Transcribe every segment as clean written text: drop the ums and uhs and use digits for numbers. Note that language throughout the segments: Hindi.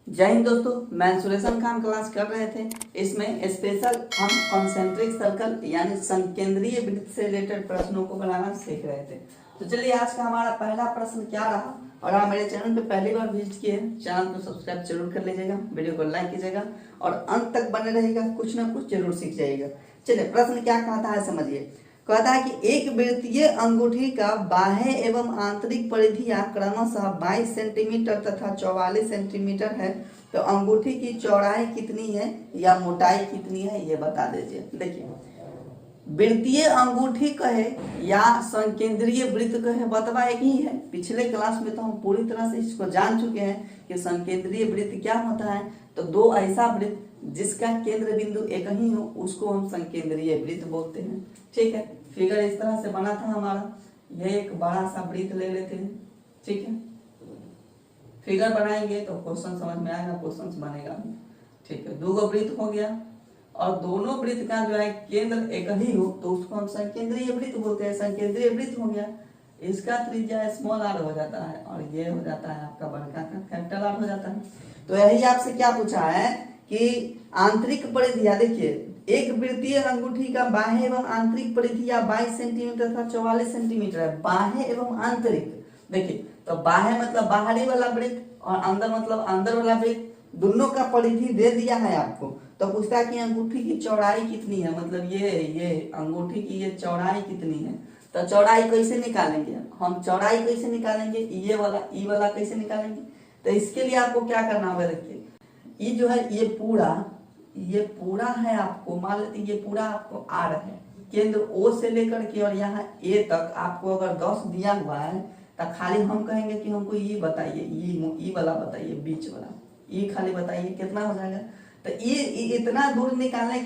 जय हिंद दोस्तों, मेंसुरेशन का हम क्लास कर रहे थे। इसमें स्पेशल हम कॉन्सेंट्रिक सर्कल यानी संकेंद्रीय वृत्त से रिलेटेड प्रश्नों को बनाना सीख रहे थे। तो चलिए आज का हमारा पहला प्रश्न क्या रहा। और आप मेरे चैनल पे पहली बार विजिट किए हैं, चैनल को सब्सक्राइब जरूर कर लीजिएगा, वीडियो को लाइक कीजिएगा और अंत तक बने रहिएगा, कुछ ना कुछ जरूर सीख जाइएगा। चलिए प्रश्न क्या कहता है समझिए। कहता है कि एक वृत्तीय अंगूठी का बाह्य एवं आंतरिक परिधियां क्रमशः 22 सेंटीमीटर तथा 44 सेंटीमीटर है, तो अंगूठी की चौड़ाई कितनी है या मोटाई कितनी है ये बता दीजिए। देखिए, वृत्तीय अंगूठी कहे या संकेंद्रीय वृत्त कहे, बतवा एक ही है। पिछले क्लास में तो हम पूरी तरह से इसको जान चुके हैं कि संकेंद्रीय वृत्त क्या होता है। तो दो ऐसा वृत्त जिसका केंद्र बिंदु एक ही हो उसको हम संकेंद्रीय वृत्त बोलते हैं। ठीक है, फिगर इस तरह से बना था हमारा। ये एक बड़ा सा वृत्त ले लेते हैं। ठीक है, फिगर बनाएंगे तो क्वेश्चन समझ में आएगा, क्वेश्चन बनेगा। ठीक है, दो वृत्त हो गया और दोनों वृत्त का जो है केंद्र एक ही हो तो उसको हम संकेंद्रीय वृत्त बोलते हैं। संकेंद्रीय वृत्त हो गया, इसका त्रिज्या स्मॉल आर हो जाता है और ये हो जाता है आपका बड़का का कैपिटल आर हो जाता है। तो यही आपसे क्या पूछा है कि आंतरिक परिधियां, देखिए एक वृत्तीय अंगूठी का बाह्य एवं आंतरिक परिधियां 22 सेंटीमीटर तथा 44 सेंटीमीटर है। बाह्य एवं आंतरिक, देखिए तो बाह्य मतलब बाहरी वाला वृत्त और अंदर मतलब अंदर वाला वृत्त, दोनों का परिधि दे दिया है आपको। तो पूछता है कि अंगूठी की चौड़ाई कितनी है, मतलब ये अंगूठी की ये चौड़ाई कितनी है। तो चौड़ाई कैसे निकालेंगे हम, चौड़ाई कैसे निकालेंगे, ये वाला कैसे निकालेंगे। तो इसके लिए आपको क्या करना होगा। देखिए ये जो है ये पूरा है, आपको मान लेते ये पूरा आपको आर है, केंद्र ओ से लेकर के और यहाँ ए तक आपको अगर 10 दिया हुआ है तो खाली हम कहेंगे कि हमको ये बताइए, ये वाला बताइए, बीच वाला ये खाली बताइए कितना हो जाएगा। तो ये इतना दूर निकालने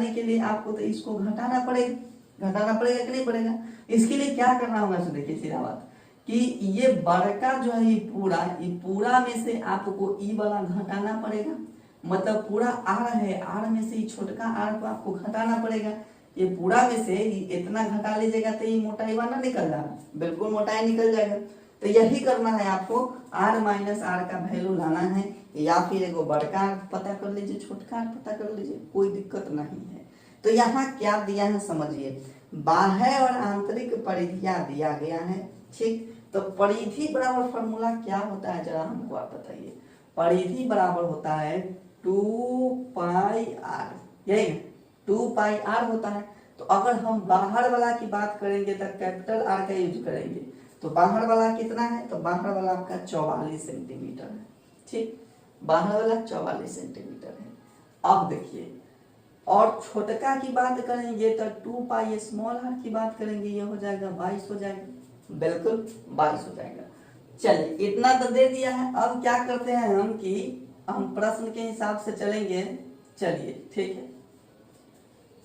के लिए आपको तो इसको घटाना पड़ेगा कि नहीं पड़ेगा। इसके लिए क्या करना होगा। तो देखिए सीधा बात कि ये बड़का जो है ये पूरा में से आपको ई वाला घटाना पड़ेगा, मतलब पूरा आर है, आर में से छोटका आर को आपको घटाना पड़ेगा। ये पूरा में से इतना घटा लीजिएगा तो ये मोटाई वाला निकल जाएगा, बिल्कुल मोटाई निकल जाएगा। तो यही करना है आपको, आर माइनस आर का वैल्यू लाना है, या फिर एगो बड़का आर पता कर लीजिए, छोटका आर पता कर लीजिए, कोई दिक्कत नहीं है। तो यहाँ क्या दिया है समझिए, बाह्य और आंतरिक परिधियां दिया गया है। ठीक, तो परिधि बराबर फॉर्मूला क्या होता है जरा हमको आप बताइए। परिधि बराबर होता है 2 पाई आर, यही 2 पाई आर होता है। तो अगर हम बाहर वाला की बात करेंगे तो कैपिटल आर का यूज करेंगे। तो बाहर वाला कितना है, तो बाहर वाला आपका 44 सेंटीमीटर है। ठीक, बाहर वाला 44 सेंटीमीटर है। अब देखिए, और छोटका की बात करेंगे तो 2 पाई स्मॉल आर की बात करेंगे, ये हो जाएगा 22 हो जाएगा, बिल्कुल 22 हो जाएगा। चलिए इतना तो दे दिया है। अब क्या करते हैं हम कि हम प्रश्न के हिसाब से चलेंगे। चलिए ठीक है,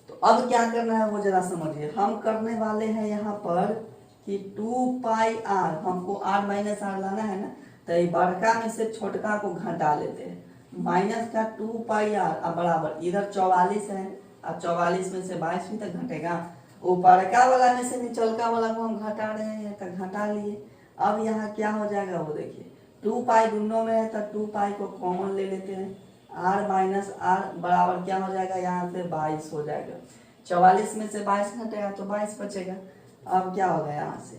तो अब क्या करना है वो जरा समझिए। हम करने वाले हैं यहाँ पर कि 2 पाई आर, हमको आर माइनस आर लाना है ना, तो ये बड़का में से छोटका को घटा लेते हैं। माइनस का 2 पाई आर अब बराबर इधर 44 है, अब 44 में से 22 भी तक घटेगा। वो बड़का वाला में से निचलका वाला को हम घटा रहे हैं तो घटा लिए। अब यहाँ क्या हो जाएगा वो देखिए, 2 पाई दोनों में है तो 2 पाई को कॉमन ले लेते हैं। आर माइनस आर बराबर क्या हो जाएगा, यहाँ से 22 हो जाएगा। 44 में से 22 घटेगा तो 22 बचेगा। अब क्या होगा यहाँ से,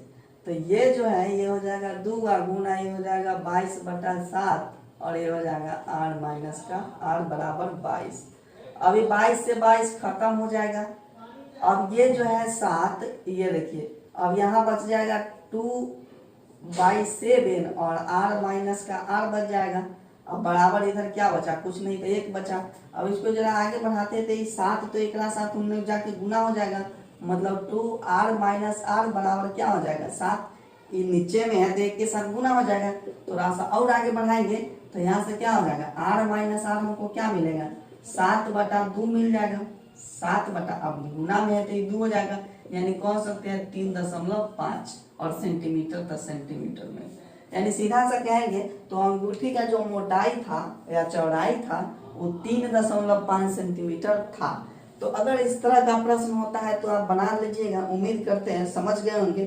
तो ये जो है ये हो जाएगा 2 गुना, ये हो जाएगा 22/7 और ये हो जाएगा आर माइनस का आर बराबर 22। अभी 22 से 22 खत्म हो जाएगा। अब ये जो है 7, ये देखिए अब यहाँ बच जाएगा 2/7 और आर माइनस का आर बच जाएगा। अब बराबर इधर क्या बचा, कुछ नहीं तो 1 बचा। अब इसको जरा आगे बढ़ाते थे 7 तो एक साथ उनमें जाके गुना हो जाएगा, मतलब 2r माइनस आर बराबर क्या हो जाएगा 7। ये नीचे में है तो एक के साथ गुना हो जाएगा। थोड़ा सा और आगे बढ़ाएंगे तो यहाँ से क्या हो जाएगा, आर माइनस आर हमको क्या मिलेगा 7/2 मिल जाएगा। 7 अब गुना में है तो ये 2 हो जाएगा, यानी कह सकते हैं 3.5 और सेंटीमीटर तो सेंटीमीटर में, यानी सीधा सा कहेंगे तो अंगूठी का जो मोटाई था या चौड़ाई था वो 3.5 सेंटीमीटर था। तो अगर इस तरह का प्रश्न होता है तो आप बना लीजिएगा, उम्मीद करते हैं समझ गए होंगे।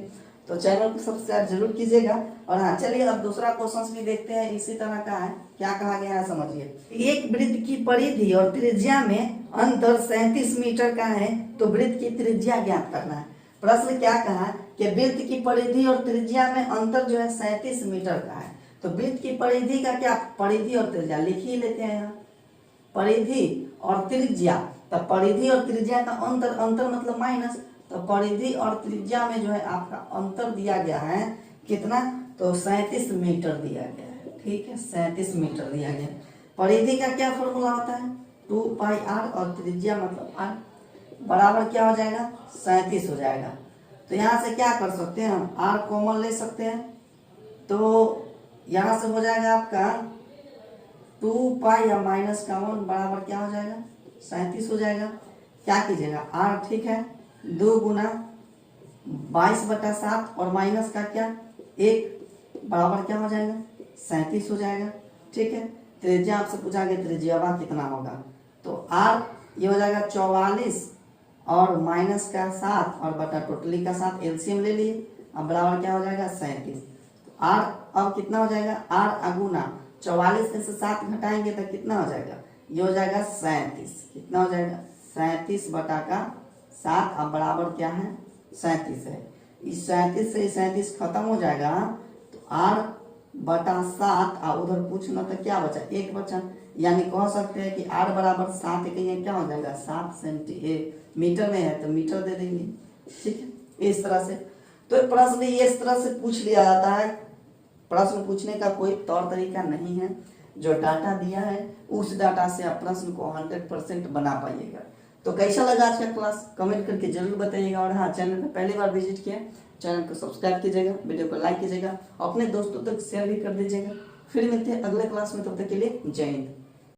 तो चैनल को सब्सक्राइब जरूर कीजिएगा। और हाँ चलिए अब दूसरा क्वेश्चन भी देखते हैं, इसी तरह का है। क्या कहा गया है समझिए। एक वृत्त की परिधि और त्रिज्या में अंतर 37 मीटर का है, तो वृत्त की त्रिज्या ज्ञात करना है। प्रश्न क्या कहा कि वृत्त की परिधि और त्रिज्या में अंतर जो है 37 मीटर का है। तो वृत्त की परिधि का क्या, परिधि और त्रिज्या लिख ही लेते हैं यहाँ, परिधि और त्रिज्या। तो परिधि और त्रिज्या का अंतर, अंतर मतलब माइनस, तो परिधि और त्रिज्या में जो है आपका अंतर दिया गया है कितना, तो 37 मीटर दिया गया है। ठीक है, 37 मीटर दिया गया। परिधि का क्या फॉर्मूला होता है, 2πr, और त्रिज्या मतलब r बराबर क्या हो जाएगा, 37 हो जाएगा। तो यहाँ से क्या कर सकते हैं हम, r कॉमन ले सकते हैं। तो यहाँ से हो जाएगा आपका 2π या माइनस का 1 बराबर क्या हो जाएगा, 37 हो जाएगा। क्या कीजिएगा, r ठीक है 2 गुना 22/7 और माइनस का क्या 1 बराबर क्या हो जाएगा, 37 हो जाएगा। ठीक है, त्रिज्या आपसे पूछा गया त्रिज्या कितना होगा, तो r ये हो जाएगा 44 और माइनस का 7 और बटा टोटली का 7, एलसीएम ले लिए। अब बराबर क्या हो जाएगा 37। r अब कितना हो जाएगा, r अगुना 44 में से 7 घटाएंगे तो कितना हो जाएगा, ये हो जाएगा 37। कितना हो जाएगा, 37 बटा का 7। अब बराबर क्या है, 37 है। इस 37 से 37 खत्म हो जाएगा, तो r बटा 7 और उधर पूछना तो क्या बचा, 1 बचा। यानी कह सकते हैं कि r बराबर 7 के क्या हो जाएगा, 7 सेंटीमीटर में है तो मीटर दे देंगे। ठीक है, इस तरह से। तो प्रश्न ये इस तरह से पूछ लिया जाता है। प्रश्न पूछने का कोई तौर तरीका नहीं है, जो डाटा दिया है उस डाटा से आप प्रश्न को 100% बना पाइएगा। तो कैसा लगा आज का क्लास कमेंट करके जरूर बताइएगा। और हाँ, चैनल पर पहली बार विजिट किया, चैनल को सब्सक्राइब कीजिएगा, वीडियो को लाइक कीजिएगा, अपने दोस्तों तक शेयर भी कर दीजिएगा। फिर मिलते हैं अगले क्लास में, तब तक के लिए जय हिंद।